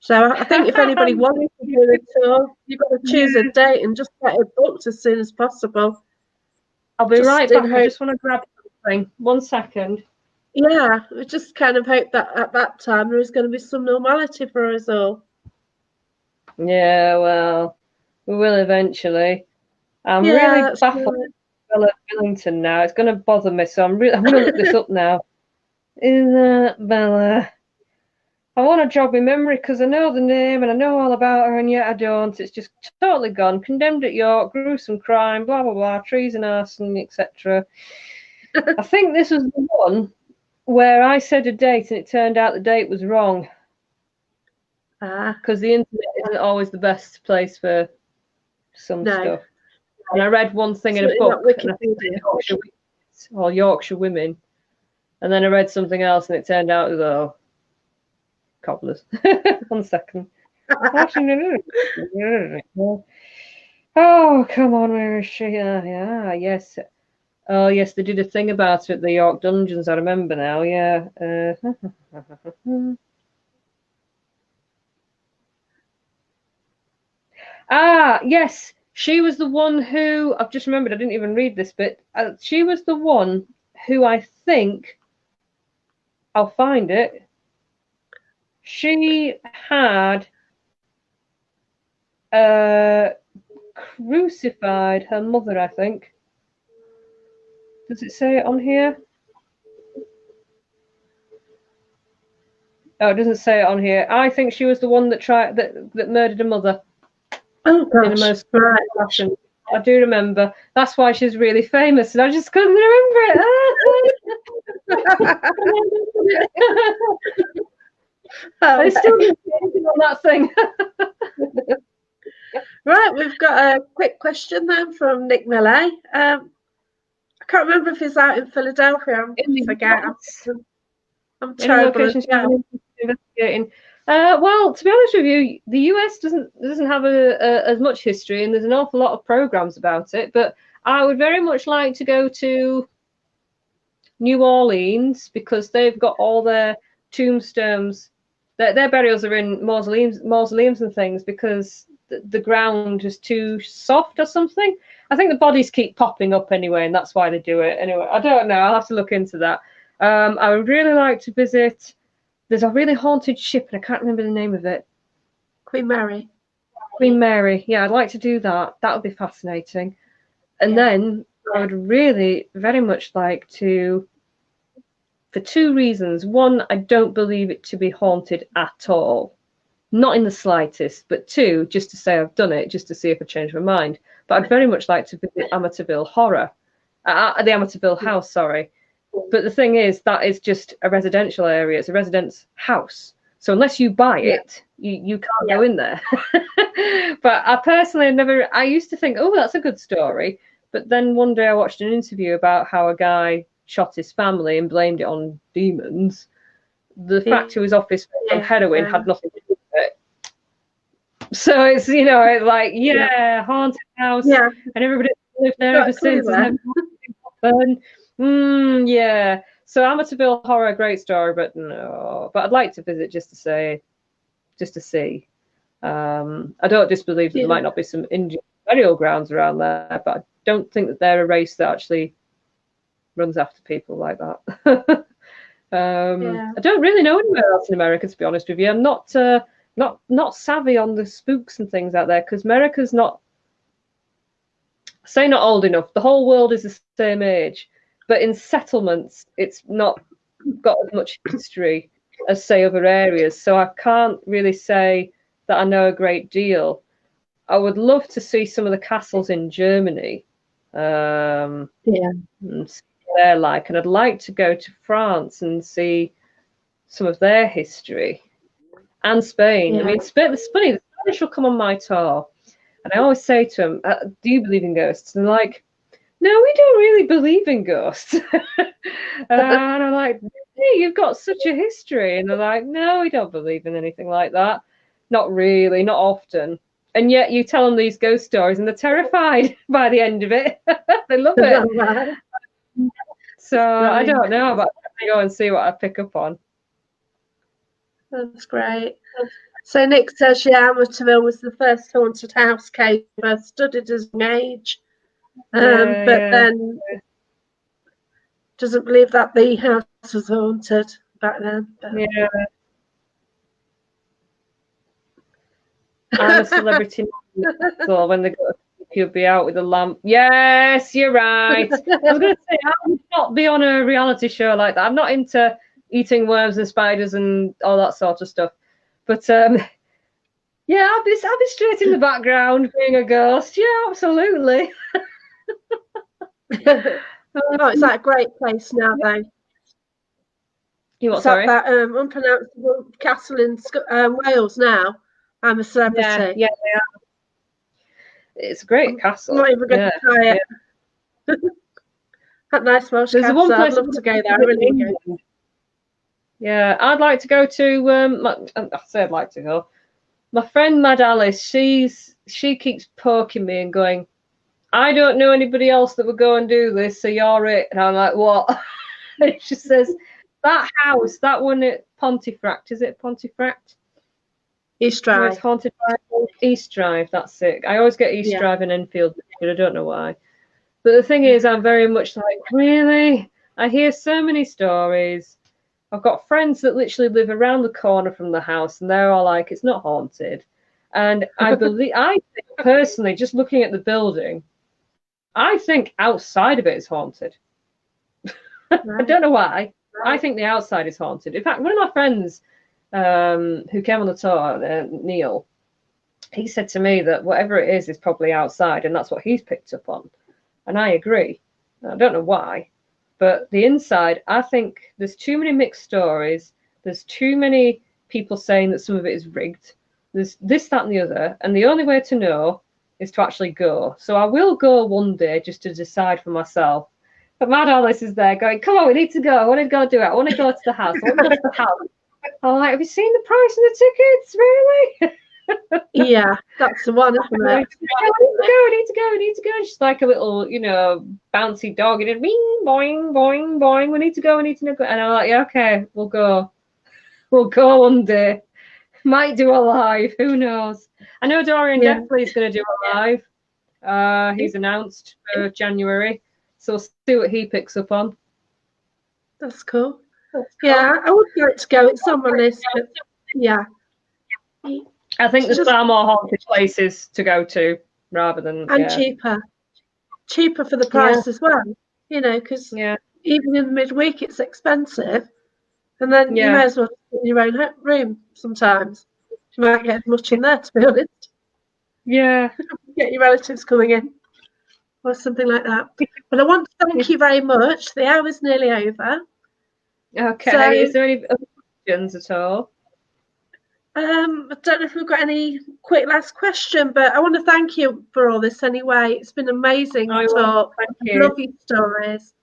So I think if anybody wanted to do the tour, you've got to choose a date and just get it booked as soon as possible. I'll be right back. I just want to grab something. 1 second. Yeah, we just kind of hope that at that time there is going to be some normality for us all. Yeah, well, we will eventually. I'm really baffled with Bella Billington now. It's going to bother me, so I'm going to look this up now. Is that Bella? I want to jog my memory because I know the name and I know all about her, and yet I don't. It's just totally gone. Condemned at York, gruesome crime, blah, blah, blah, treason, arson, etc. I think this was the one where I said a date and it turned out the date was wrong. Because the internet isn't always the best place for some stuff. And I read one thing in a book, and I think Yorkshire women, and then I read something else, and it turned out as cobblers. 1 second. Oh, come on, where is she? Yeah, yes. Oh, yes, they did a thing about it at the York Dungeons. I remember now. Yeah. Yes. She was the one who, I've just remembered, I didn't even read this bit. She was the one who I think, I'll find it. She had crucified her mother, I think. Does it say it on here? Oh, it doesn't say it on here. I think she was the one that murdered her mother. Oh gosh! In the most fashion. I do remember. That's why she's really famous, and I just couldn't remember it. I still didn't see anything on that thing. Right, we've got a quick question then from Nick Millay. I can't remember if he's out in Philadelphia. I forget. I'm terrible at investigating. Well, to be honest with you, the US doesn't have as much history, and there's an awful lot of programs about it. But I would very much like to go to New Orleans because they've got all their tombstones. Their burials are in mausoleums and things because the ground is too soft or something. I think the bodies keep popping up anyway, and that's why they do it. Anyway, I don't know. I'll have to look into that. I would really like to visit. There's a really haunted ship, and I can't remember the name of it. Queen Mary. Queen Mary. Yeah, I'd like to do that. That would be fascinating. And then I would really very much like to, for two reasons. One, I don't believe it to be haunted at all. Not in the slightest. But two, just to say I've done it, just to see if I change my mind. But I'd very much like to visit Amityville Horror. The Amityville House, sorry. But the thing is, that is just a residential area. It's a residence house. So unless you buy it, you can't go in there. But I personally I used to think, oh, that's a good story. But then one day I watched an interview about how a guy shot his family and blamed it on demons. The fact he was off his heroin had nothing to do with it. So it's, like, haunted house. Yeah. And everybody lived there ever since. Yeah. So Amityville Horror, great story, but no. But I'd like to visit just to see. I don't disbelieve that there might not be some Indian burial grounds around there, but I don't think that they're a race that actually runs after people like that. I don't really know anywhere else in America, to be honest with you. I'm not savvy on the spooks and things out there because America's not old enough. The whole world is the same age. But in settlements, it's not got as much history as, say, other areas. So I can't really say that I know a great deal. I would love to see some of the castles in Germany. And see what they're like. And I'd like to go to France and see some of their history. And Spain. I mean, it's funny. The Spanish will come on my tour. And I always say to them, do you believe in ghosts? And they're like, no, we don't really believe in ghosts. And I'm like, hey, you've got such a history. And they're like, no, we don't believe in anything like that. Not really, not often. And yet you tell them these ghost stories and they're terrified by the end of it. They love it. So I don't know, but I'm going to go and see what I pick up on. That's great. So Nick says, yeah, Amityville was the first haunted house Kate studied as an age, but then doesn't believe that the house was haunted back then. But... Yeah. I'm a celebrity. So when they go, you'll be out with a lamp. Yes, you're right. I was going to say, I would not be on a reality show like that. I'm not into eating worms and spiders and all that sort of stuff. But yeah, I'll be straight in the background being a ghost. Yeah, absolutely. Oh, it's that a great place now, though. You what? Sorry. That unpronounceable castle in Wales now. I'm a celebrity. Yeah, they are. It's a great castle. I'm not even going to try it. That nice Welsh castle. One place I'd love to go there. I really go. Yeah, I'd like to go to. I say I'd like to go. My friend Mad Alice, she keeps poking me and going, I don't know anybody else that would go and do this, so you're it. And I'm like, what? And she says, that house, that one at Pontefract, is it Pontefract? East Drive. No, it's haunted by East Drive, that's it. I always get East Drive and Enfield, but I don't know why. But the thing is, I'm very much like, really? I hear so many stories. I've got friends that literally live around the corner from the house, and they're all like, it's not haunted. And I think personally, just looking at the building, I think outside of it is haunted. Right. I don't know why. Right. I think the outside is haunted. In fact, one of my friends who came on the tour, Neil, he said to me that whatever it is probably outside, and that's what he's picked up on. And I agree. I don't know why. But the inside, I think there's too many mixed stories. There's too many people saying that some of it is rigged. There's this, that, and the other. And the only way to know is to actually go. So I will go one day just to decide for myself. But Mad Alice is there going, come on, we need to go. I want to go do it. I want to go to the house. I want to go to the house. I'm like, have you seen the price of the tickets? Really? Yeah, that's the one, isn't it? We need to go. And she's like a little, bouncy dog. And it boing, boing, boing. We need to go. And I'm like, yeah, okay, we'll go. We'll go one day. Might do a live. Who knows? I know Dorian definitely is going to do a live. He's announced for January. So we'll see what he picks up on. That's cool. Yeah, I would like to go. It's on my list, but yeah. I think there's far more haunted places to go to rather than cheaper for the price as well. Because even in the midweek it's expensive, and then you may as well get your own room. Sometimes you might get as much in there, to be honest. Yeah, get your relatives coming in or something like that. But I want to thank you very much. The hour's nearly over. Okay. So, is there any questions at all? I don't know if we've got any quick last question, but I want to thank you for all this anyway. It's been amazing talk. Thank you. Love your stories.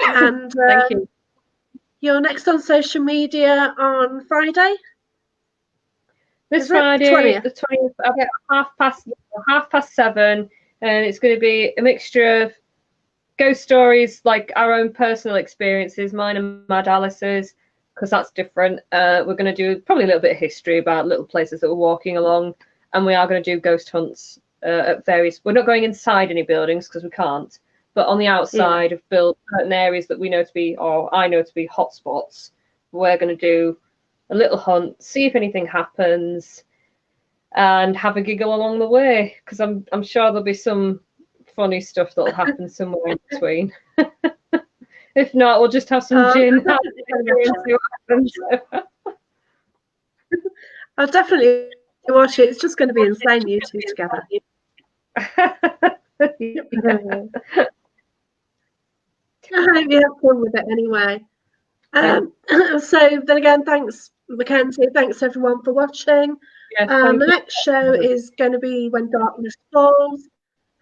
And thank you. You're next on social media on Friday? This Friday, the 20th, 7:30, and it's going to be a mixture of ghost stories, like our own personal experiences, mine and Mad Alice's, because that's different. We're going to do probably a little bit of history about little places that we're walking along, and we are going to do ghost hunts at various. We're not going inside any buildings because we can't, but on the outside of certain areas that we know to be, or I know to be hotspots. We're going to do a little hunt, see if anything happens, and have a giggle along the way, because I'm sure there'll be some funny stuff that'll happen somewhere in between. If not, we'll just have some gin. I'll definitely watch it. It's just going to be insane, you two together. I hope you have fun with it anyway. So then again, thanks, MacKenzie. Thanks everyone for watching. The next show is going to be When Darkness Falls.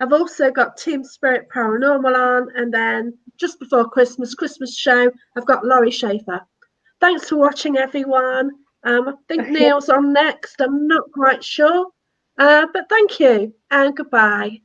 I've also got Team Spirit Paranormal on, and then just before Christmas show, I've got Laurie Schaefer. Thanks for watching, everyone. I think Neil's on next. I'm not quite sure, but thank you and goodbye.